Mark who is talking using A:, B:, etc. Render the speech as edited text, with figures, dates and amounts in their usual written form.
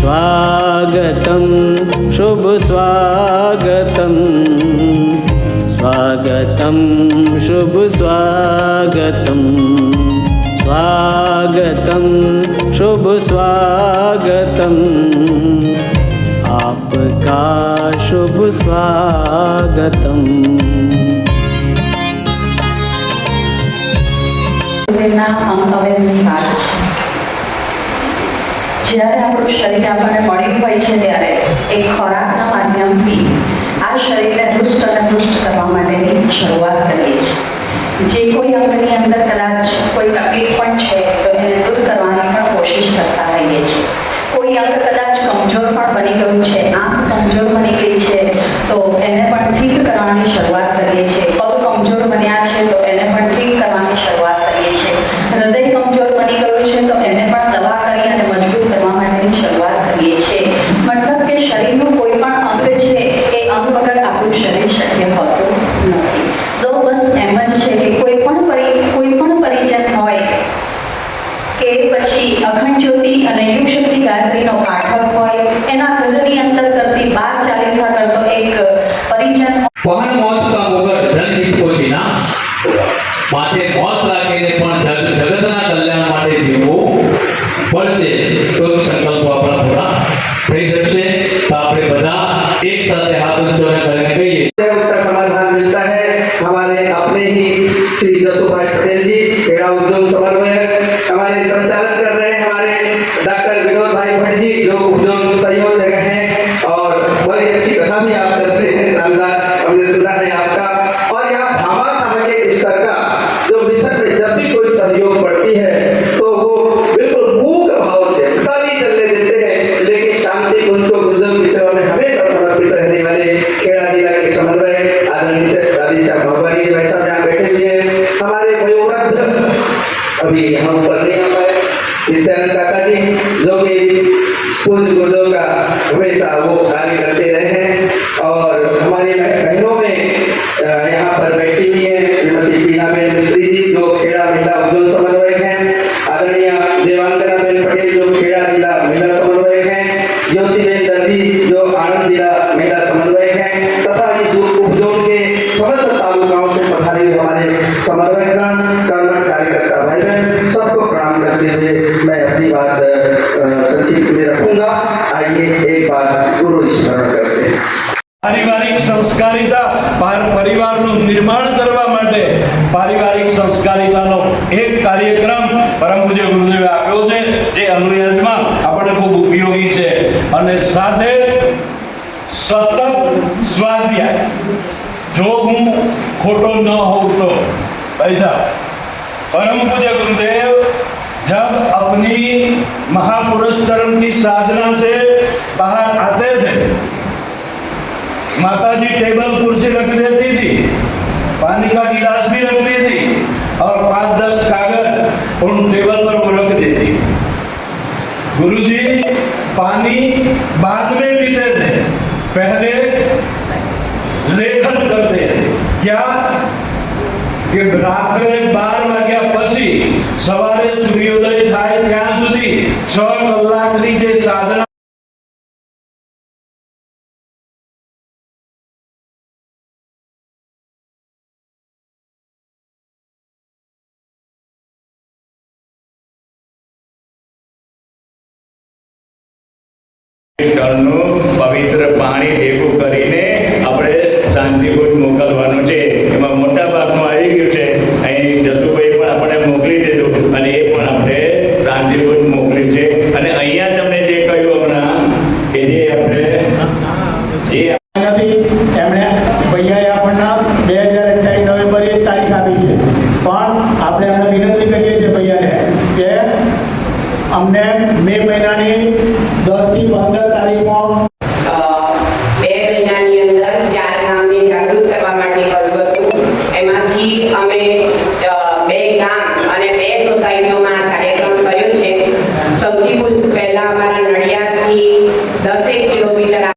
A: स्वागतं शुभ स्वागतं स्वागतं शुभ स्वागतं स्वागतं शुभ स्वागतं आपका शुभ स्वागतं।
B: જ્યારે આપણું શરીર આપણને મળ્યું હોય છે ત્યારે એક ખોરાકના માધ્યમથી આ શરીરને હૃષ્ટ અને પુષ્ટ કરવા માટેની શરૂઆત કરીએ છીએ। જે કોઈ અંગની અંદર કદાચ કોઈ તકલીફ પણ છે તો એને દૂર કરવાની પણ કોશિશ કરતા હોઈએ છીએ। કોઈ અંગ કદાચ કમજોર પણ બની ગયું છે, આંખ કમજોર બની ગઈ છે તો એને પણ ઠીક કરવાની શરૂઆત કરીએ છીએ। પગ કમજોર બન્યા છે તો એને પણ ઠીક કરવાની શરૂઆત કરીએ છીએ। હૃદય કમજોર બની ગયું છે તો એને પણ દવા કરી અને મજબૂત કરવા માટેની શરૂઆત કરીએ છીએ। મતલબ કે શરીરનું કોઈ પણ અંગ છે એ અંગ વગર આપણું શરીર શક્ય હોતું નથી। તો બસ એમ જ છે કે કોઈ પણ પરિજન હોય કે પછી અખંડ જ્યોતિ અને યુગ શક્તિ ગાયત્રીનો પાઠક હોય, એના ઘરની અંદર કરતી 12 ચાલીસા કરતો એક પરિજન
C: વાહન મોત કા વગર ધન હિત કોઈ ના માટે મોત રાખીને પણ જગતના કલ્યાણ માટે જીવવું પડશે તો સંકલ્પ આપણા પૂરા થઈ શકશે। તો આપણે બધા એક સાથે હાથ ઊંચો કરીને કહીએ
D: उसका समाधान मिलता है। हमारे अपने ही श्री जसुभाई पटेल जी क्रीड़ा उद्योग समन्वयक हमारे संचालन कर रहे हैं, हमारे डॉक्टर विनोद भाई भट्ट जी जो उद्योग संयोजक हैं और बड़ी अच्छी कथा भी आप करते हैं, शानदार हमने सुना है आपका। और यहाँ भामा सामाजिक स्तर का जो मिशन में जब भी कोई सहयोग पड़ती है तो वो बिल्कुल मूक भाव से पता नहीं चलने देते हैं, लेकिन शांति उनको गुरुदेव की सेवा में हमेशा समर्पित रहने वाले खेड़ा जिला के समन्वयक आदरणीय राधेश्याम भगवानी भाई साहब यहाँ बैठे हुए हैं। हमारे वयोवृद्ध अभी यहाँ ऊपर नहीं आ पाए नित्यानंद काका जी जो कि पूज्य गुरुदेव का हमेशा वो कार्य करते रहे हैं। और हमारी बहनों में यहाँ पर बैठी हुई है श्रीमती बीनाबेन मिस्त्री जी जो खेड़ा महिला उद्योग समन्वयक हैं, आदरणीय देवांगनाबेन पटेल जो खेड़ा जिला महिला समन्वयक हैं, ज्योतिबेन दर्जी जो आनंद जिला महिला समन्वयक हैं, तथा इस उपजोन के समस्त तालुकाओं से पधारे हुए हमारे समन्वयकगण कर्मठ कार्यकर्ता भाई बहन सबको प्रणाम करते हुए मैं अपनी बात संक्षिप्त में रखूंगा। आइए एक बार गुरु स्मरण करते हैं।
E: पारिवारिक संस्कारिता परिवारનું નિર્માણ કરવા માટે પારિવારિક સંસ્કારિતાનો એક કાર્યક્રમ પરમ પૂજ્ય ગુરુદેવે આપ્યો છે જે અનુયાયમાં આપણને ખૂબ ઉપયોગી છે અને સાથે સતત સ્વાધ્યાય। જો હું ખોટો ન હોઉં તો પૈસા परम पूज्य गुरुदेव जब अपनी महापुरुष चरण की साधना से बाहर आते थे, माताजी टेबल कुर्सी रख देती थी, पानी का गिलास भी रखती थी और 5-10 कागज उन टेबल पर वो रख देती। गुरुजी पानी बाद में पीते थे, पहले लेखन करते थे। क्या कि रात्रे 12 વાગ્યા પછી સવારે સૂર્યોદય થાય ત્યાં સુધી 6 કલાકની જે સાધના
F: પવિત્ર પાણી ભેગું કરીને આપણે શાંતિપૂર્વક મોકલવાનું છે। એમાં મોટા ભાગનું આવી ગયું છે। અહીં જસુભાઈ પણ આપણે મોકલી દીધું અને એ પણ આપણે શાંતિપૂર્વક મોકલ્યું છે। અને અહીંયા તમને જે કહ્યું હમણાં કે જે આપણે
G: એમણે ભૈયાએ આપણને તારીખ આપી છે, પણ આપણે એમને વિનંતી કરીએ છીએ ભૈયાને કે અમને મે મહિનાની